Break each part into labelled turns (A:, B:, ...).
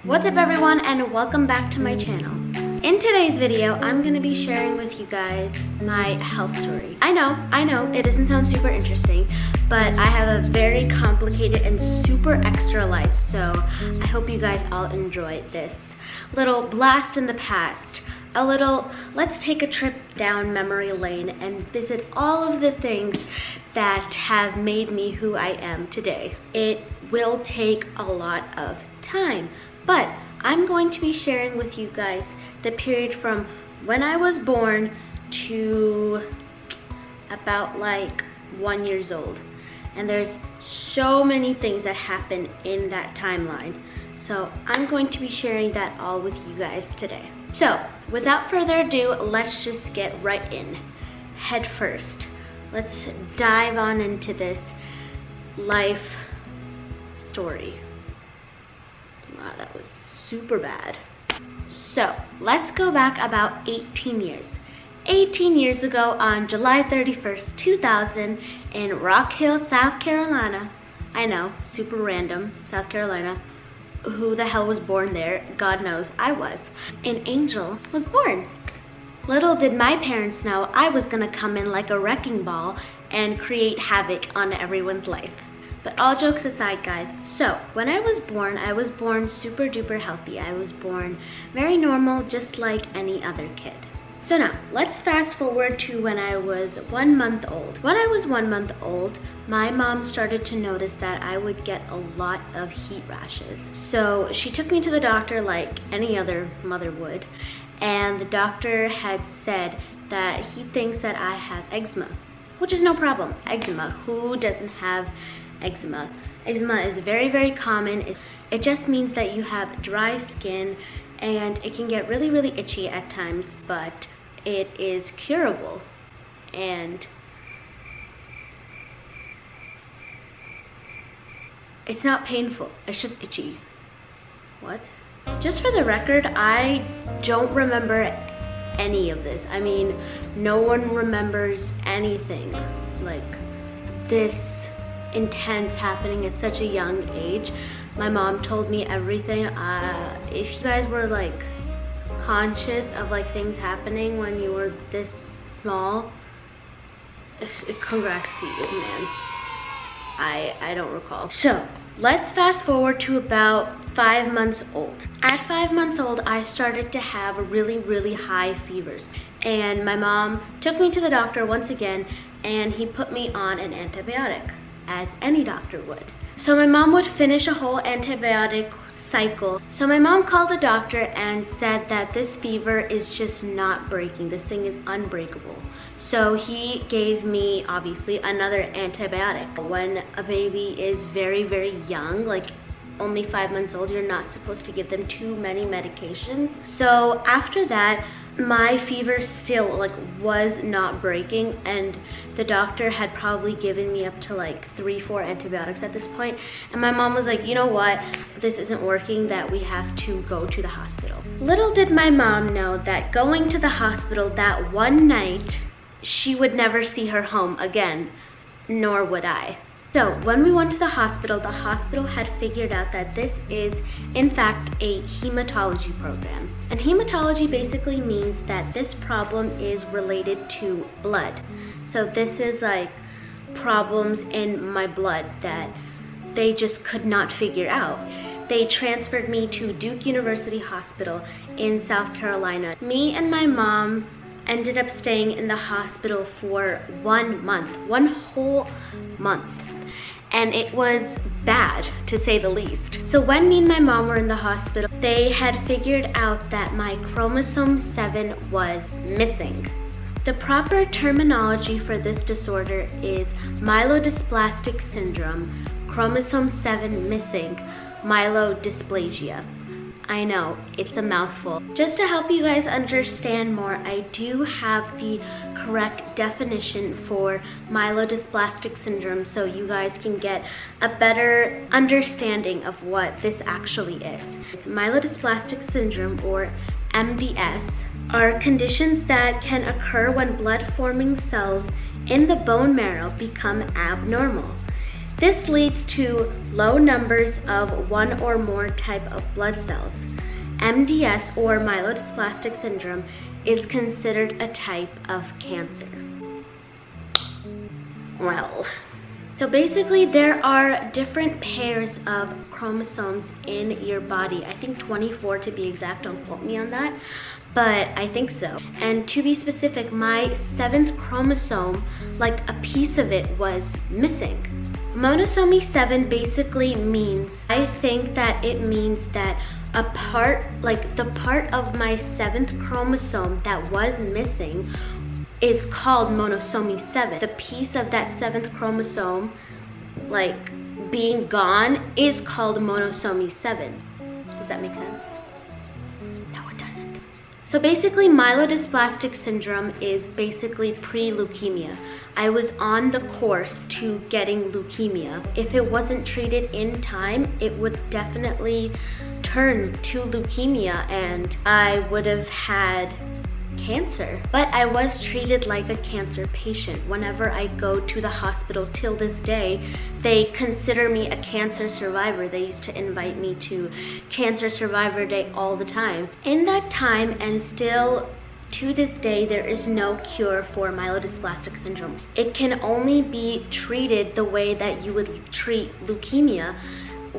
A: What's up everyone, and welcome back to my channel. In today's video, I'm gonna be sharing with you guys my health story. I know, it doesn't sound super interesting, but I have a very complicated and super extra life, so I hope you guys all enjoy this little blast in the past. A little, let's take a trip down memory lane and visit all of the things that have made me who I am today. It will take a lot of time, but I'm going to be sharing with you guys the period from when I was born to about like 1 year old. And there's so many things that happen in that timeline. So I'm going to be sharing that all with you guys today. So without further ado, let's just get right in. Head first. Let's dive on into this life story. Wow, that was super bad. So let's go back about 18 years. 18 years ago on July 31st, 2000 in Rock Hill, South Carolina. I know, super random, South Carolina. Who the hell was born there? God knows I was. An angel was born. Little did my parents know I was gonna come in like a wrecking ball and create havoc on everyone's life. But all jokes aside, guys, so when I was born super duper healthy. I was born very normal, just like any other kid. So now, let's fast forward to when I was 1 month old. When I was 1 month old, my mom started to notice that I would get a lot of heat rashes. So she took me to the doctor like any other mother would, and the doctor had said that he thinks that I have eczema, which is no problem. Eczema, who doesn't have eczema? Eczema is very, very common. It just means that you have dry skin and it can get really, really itchy at times, but it is curable and it's not painful, it's just itchy. What? Just for the record, I don't remember any of this. I mean, no one remembers anything like this intense happening at such a young age. My mom told me everything. If you guys were like conscious of like things happening when you were this small, congrats to you, man. I don't recall. So let's fast forward to about 5 months old. At 5 months old, I started to have really, really high fevers. And my mom took me to the doctor once again, and he put me on an antibiotic, as any doctor would. So my mom would finish a whole antibiotic cycle. So my mom called the doctor and said that this fever is just not breaking. This thing is unbreakable. So he gave me, obviously, another antibiotic. When a baby is very, very young, like only 5 months old, you're not supposed to give them too many medications. So after that, my fever still like was not breaking, and the doctor had probably given me up to like 3-4 antibiotics at this point. And my mom was like, you know what, this isn't working, that we have to go to the hospital. Little did my mom know that going to the hospital that one night, she would never see her home again, nor would I. So when we went to the hospital had figured out that this is in fact a hematology program. And hematology basically means that this problem is related to blood. So this is like problems in my blood that they just could not figure out. They transferred me to Duke University Hospital in South Carolina. Me and my mom ended up staying in the hospital for 1 month, 1 whole month. And it was bad, to say the least. So when me and my mom were in the hospital, they had figured out that my chromosome 7 was missing. The proper terminology for this disorder is myelodysplastic syndrome, chromosome 7 missing, myelodysplasia. I know, it's a mouthful. Just to help you guys understand more, I do have the correct definition for myelodysplastic syndrome so you guys can get a better understanding of what this actually is. Myelodysplastic syndrome, or MDS, are conditions that can occur when blood-forming cells in the bone marrow become abnormal. This leads to low numbers of one or more type of blood cells. MDS, or myelodysplastic syndrome, is considered a type of cancer. Well, so basically there are different pairs of chromosomes in your body. I think 24 to be exact, don't quote me on that, but I think so. And to be specific, my 7th chromosome, like a piece of it, was missing. Monosomy 7 basically means, I think that it means that a part, like the part of my 7th chromosome that was missing is called monosomy 7. The piece of that 7th chromosome, like being gone, is called monosomy 7. Does that make sense? No, it doesn't. So basically, myelodysplastic syndrome is basically pre-leukemia. I was on the course to getting leukemia. If it wasn't treated in time, it would definitely turn to leukemia and I would have had cancer. But I was treated like a cancer patient. Whenever I go to the hospital till this day, they consider me a cancer survivor. They used to invite me to Cancer Survivor Day all the time. In that time, and still to this day, there is no cure for myelodysplastic syndrome. It can only be treated the way that you would treat leukemia,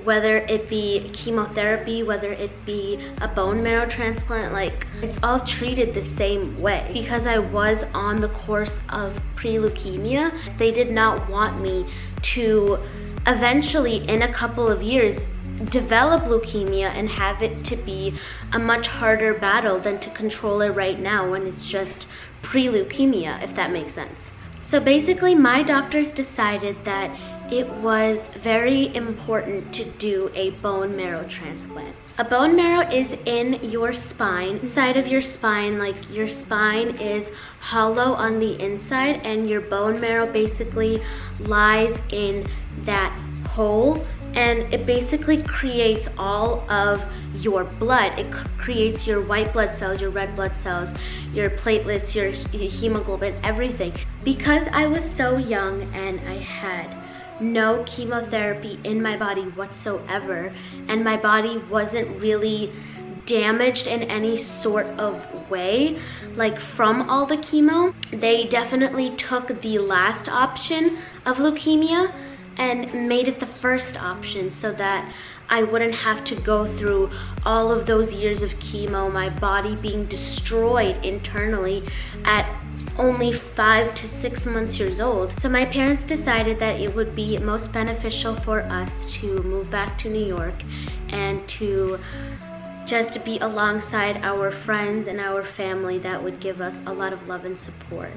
A: whether it be chemotherapy, whether it be a bone marrow transplant, like it's all treated the same way. Because I was on the course of pre-leukemia, they did not want me to eventually, in a couple of years, develop leukemia and have it to be a much harder battle than to control it right now when it's just pre-leukemia, if that makes sense. So basically, my doctors decided that it was very important to do a bone marrow transplant. A bone marrow is in your spine, inside of your spine, like your spine is hollow on the inside and your bone marrow basically lies in that hole, and it basically creates all of your blood. It creates your white blood cells, your red blood cells, your platelets, your hemoglobin, everything. Because I was so young and I had no chemotherapy in my body whatsoever, and my body wasn't really damaged in any sort of way, like from all the chemo, they definitely took the last option of leukemia and made it the first option so that I wouldn't have to go through all of those years of chemo, my body being destroyed internally at only 5 to 6 months old. So my parents decided that it would be most beneficial for us to move back to New York and to just be alongside our friends and our family that would give us a lot of love and support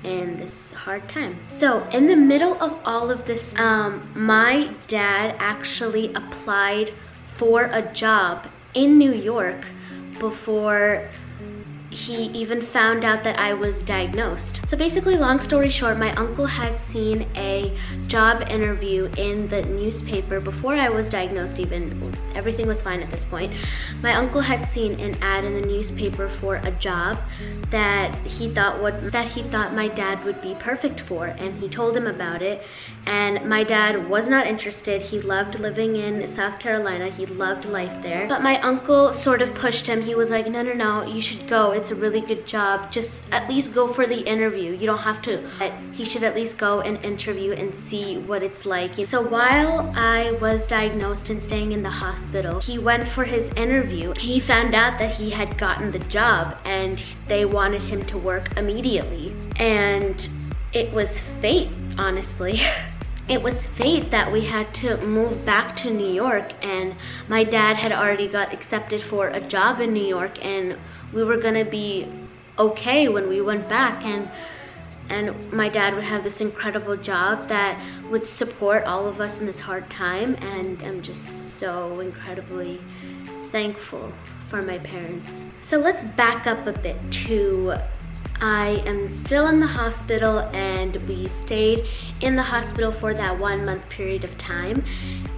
A: in this hard time. So in the middle of all of this, my dad actually applied for a job in New York before he even found out that I was diagnosed. So basically, long story short, my uncle has seen a job interview in the newspaper before I was diagnosed even. Everything was fine at this point. My uncle had seen an ad in the newspaper for a job that he thought my dad would be perfect for, and he told him about it, and my dad was not interested. He loved living in South Carolina. He loved life there. But my uncle sort of pushed him. He was like, no, you should go. It's a really good job. Just at least go for the interview. You don't have to. But he should at least go and interview and see what it's like. So while I was diagnosed and staying in the hospital, he went for his interview. He found out that he had gotten the job and they wanted him to work immediately. And it was fate, honestly. It was fate that we had to move back to New York, and my dad had already got accepted for a job in New York, and we were gonna be okay when we went back, and my dad would have this incredible job that would support all of us in this hard time, and I'm just so incredibly thankful for my parents. So let's back up a bit to I am still in the hospital, and we stayed in the hospital for that 1 month period of time,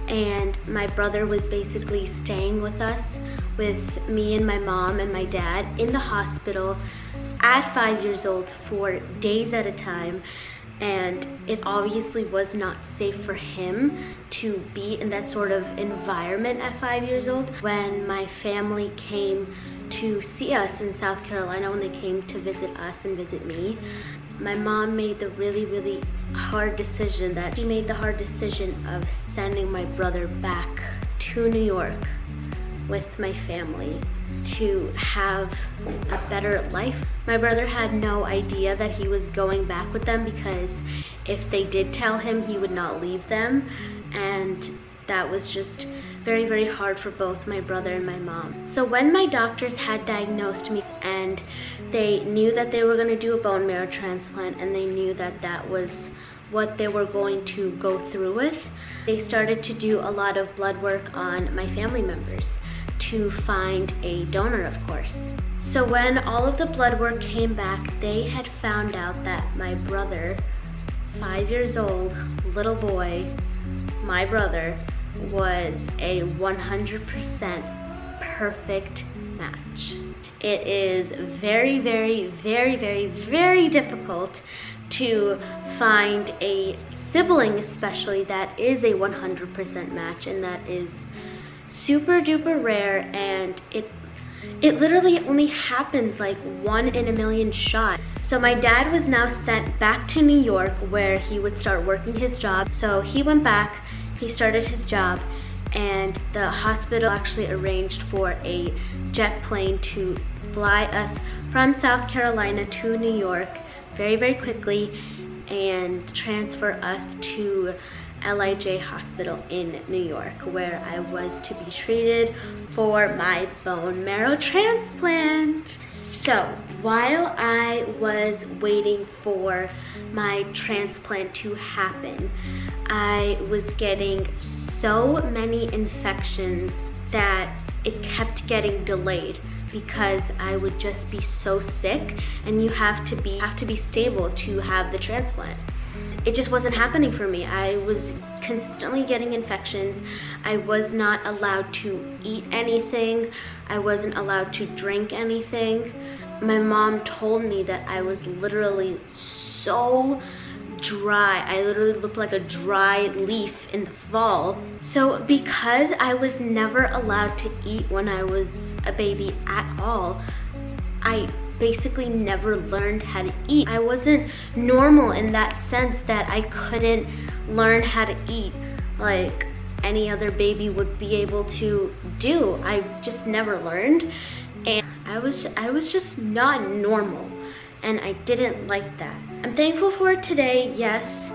A: and my brother was basically staying with us, with me and my mom and my dad in the hospital at 5 years old for days at a time. and it obviously was not safe for him to be in that sort of environment at 5 years old. When my family came to see us in South Carolina, when they came to visit us and visit me, my mom made the really hard decision of sending my brother back to New York with my family to have a better life. My brother had no idea that he was going back with them, because if they did tell him, he would not leave them, and that was just very hard for both my brother and my mom. So when my doctors had diagnosed me and they knew that they were going to do a bone marrow transplant, and they knew that that was what they were going to go through with, they started to do a lot of blood work on my family members to find a donor, of course. So when all of the blood work came back, they had found out that my brother, 5 years old, little boy, my brother, was a 100% perfect match. It is very difficult to find a sibling, especially, that is a 100% match, and that is super duper rare, and it literally only happens like 1 in a million shot. So my dad was now sent back to New York, where he would start working his job. So he went back, he started his job, and the hospital actually arranged for a jet plane to fly us from South Carolina to New York very quickly and transfer us to LIJ Hospital in New York, where I was to be treated for my bone marrow transplant. So while I was waiting for my transplant to happen, I was getting so many infections that it kept getting delayed, because I would just be so sick, and you have to be stable to have the transplant. It just wasn't happening for me. I was consistently getting infections. I was not allowed to eat anything. I wasn't allowed to drink anything. My mom told me that I was literally so dry. I literally looked like a dry leaf in the fall. So because I was never allowed to eat when I was a baby at all, I basically never learned how to eat. I wasn't normal in that sense that I couldn't learn how to eat like any other baby would be able to do. I just never learned, and I was just not normal, and I didn't like that. I'm thankful for it today, yes,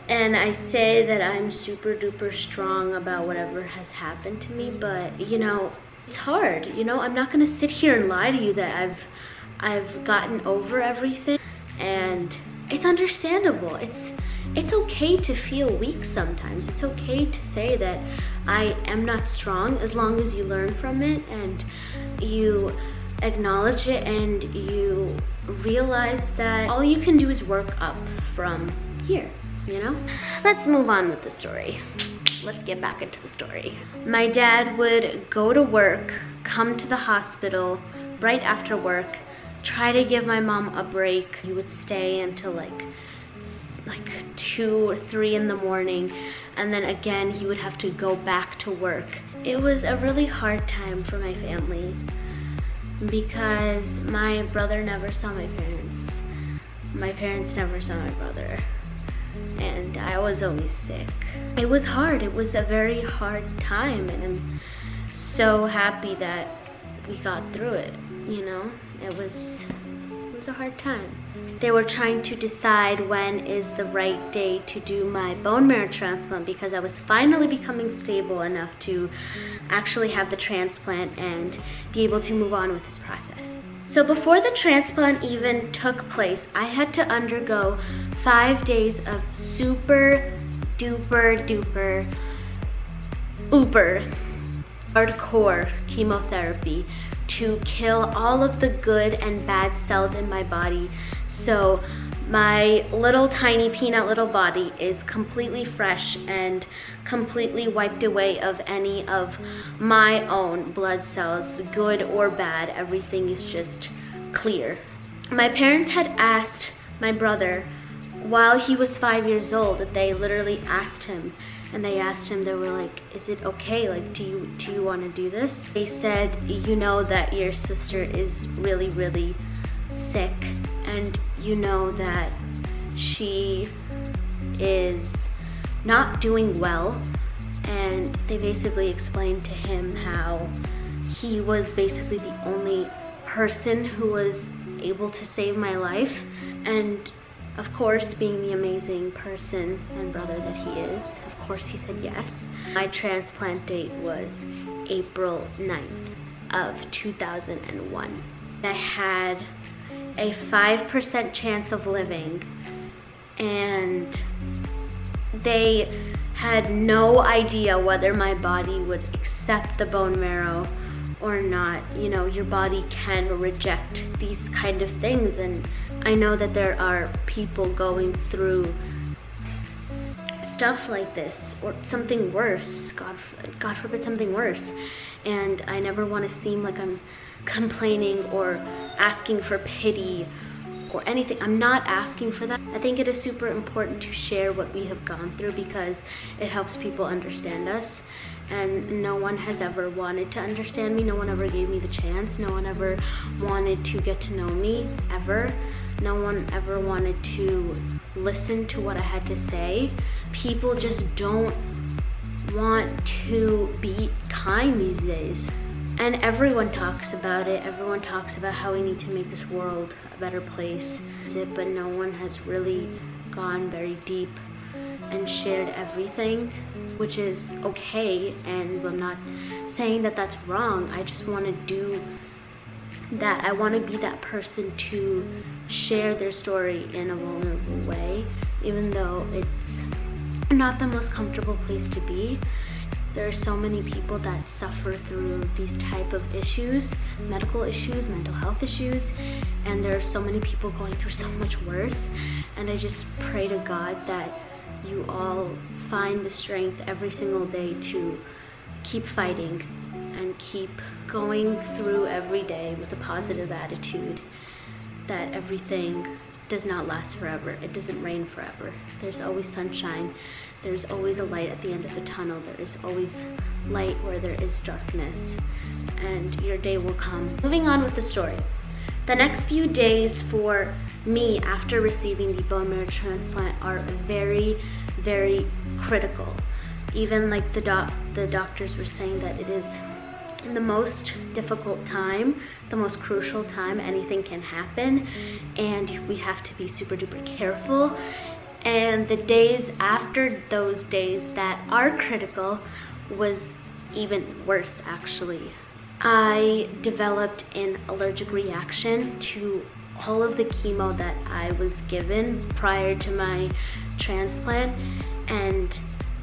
A: and I say that I'm super duper strong about whatever has happened to me, but you know, it's hard. You know, I'm not gonna sit here and lie to you that I've gotten over everything, and it's understandable. It's okay to feel weak sometimes. It's okay to say that I am not strong, as long as you learn from it and you acknowledge it and you realize that all you can do is work up from here, you know? Let's move on with the story. Let's get back into the story. My dad would go to work, come to the hospital right after work, try to give my mom a break. He would stay until like 2 or 3 in the morning, and then again he would have to go back to work. It was a really hard time for my family because my brother never saw my parents. My parents never saw my brother, and I was always sick. It was hard. It was a very hard time, and I'm so happy that we got through it, you know? It was a hard time. They were trying to decide when is the right day to do my bone marrow transplant, because I was finally becoming stable enough to actually have the transplant and be able to move on with this process. So before the transplant even took place, I had to undergo 5 days of super duper duper uber hardcore chemotherapy to kill all of the good and bad cells in my body, so my little tiny peanut little body is completely fresh and completely wiped away of any of my own blood cells, good or bad. Everything is just clear. My parents had asked my brother while he was 5 years old, they literally asked him, they were like, is it okay? Like, do you want to do this? They said, you know that your sister is really, really sick, and you know that she is not doing well. And they basically explained to him how he was basically the only person who was able to save my life. And of course, being the amazing person and brother that he is, of course he said yes. My transplant date was April 9th of 2001. I had a 5% chance of living, and they had no idea whether my body would accept the bone marrow or not. You know, your body can reject these kind of things, and I know that there are people going through stuff like this or something worse, God forbid something worse, and I never want to seem like I'm complaining or asking for pity or anything. I'm not asking for that. I think it is super important to share what we have gone through because it helps people understand us. And no one has ever wanted to understand me. No one ever gave me the chance. No one ever wanted to get to know me, ever. No one ever wanted to listen to what I had to say. People just don't want to be kind these days. And everyone talks about it. Everyone talks about how we need to make this world a better place. But no one has really gone very deep and shared everything, which is okay. And I'm not saying that that's wrong. I just want to do that. I want to be that person to share their story in a vulnerable way, even though it's not the most comfortable place to be. There are so many people that suffer through these type of issues, medical issues, mental health issues, and there are so many people going through so much worse. And I just pray to God that you all find the strength every single day to keep fighting and keep going through every day with a positive attitude, that everything does not last forever. It doesn't rain forever. There's always sunshine. There's always a light at the end of the tunnel. There is always light where there is darkness, and your day will come. Moving on with the story. The next few days for me after receiving the bone marrow transplant are very, very critical. Even like the doctors were saying that it is the most difficult time, the most crucial time. Anything can happen, and we have to be super duper careful. And the days after those days that are critical was even worse, actually. I developed an allergic reaction to all of the chemo that I was given prior to my transplant, and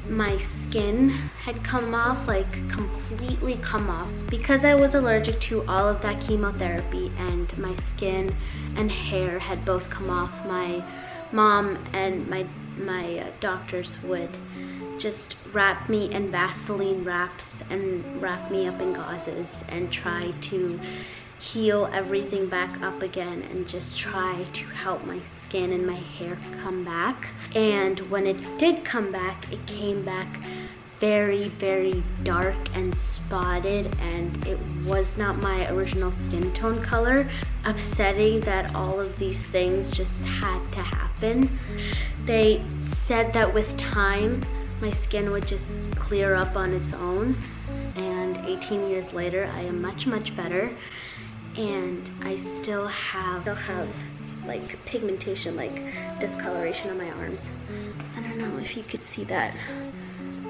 A: my skin had come off, like completely come off, because I was allergic to all of that chemotherapy, and my skin and hair had both come off. My mom and my doctors would just wrap me in Vaseline wraps and wrap me up in gauzes and try to heal everything back up again and just try to help my skin and my hair come back. And when it did come back, it came back very, very dark and spotted, and it was not my original skin tone color. Upsetting that all of these things just had to happen. They said that with time, my skin would just clear up on its own, and 18 years later, I am much, much better. And I still have like pigmentation, like discoloration on my arms. I don't know if you could see that,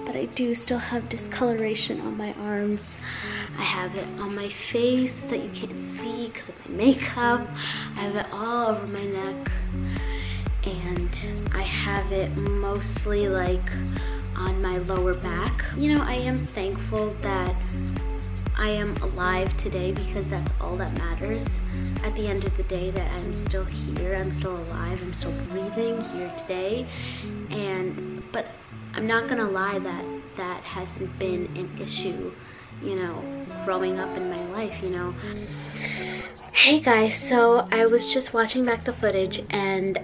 A: but I do still have discoloration on my arms. I have it on my face that you can't see because of my makeup. I have it all over my neck, and I have it mostly like on my lower back. You know, I am thankful that I am alive today, because that's all that matters. At the end of the day, that I'm still here, I'm still alive, I'm still breathing here today. But I'm not gonna lie that that hasn't been an issue, you know, growing up in my life, you know. Hey guys, so I was just watching back the footage, and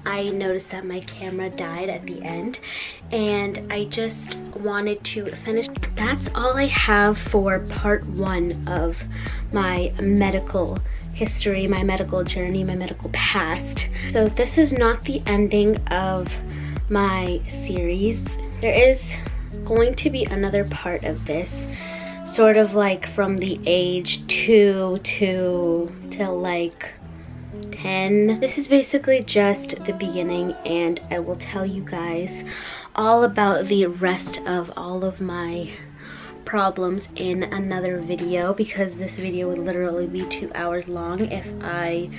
A: I noticed that my camera died at the end and I just wanted to finish. That's all I have for part 1 of my medical history, my medical journey, my medical past. So this is not the ending of my series. There is going to be another part of this, sort of like from the age 2 to like 10. This is basically just the beginning, and I will tell you guys all about the rest of all of my problems in another video, because this video would literally be 2 hours long if I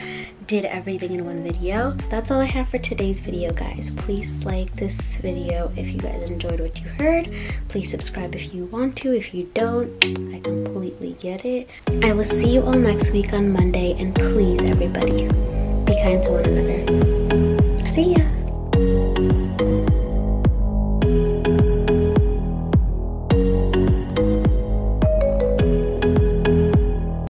A: did everything in one video. That's all I have for today's video, guys. Please like this video if you guys enjoyed what you heard. Please subscribe if you want to. If you don't, I completely get it. I will see you all next week on Monday, and please, everybody, be kind to one another. See ya.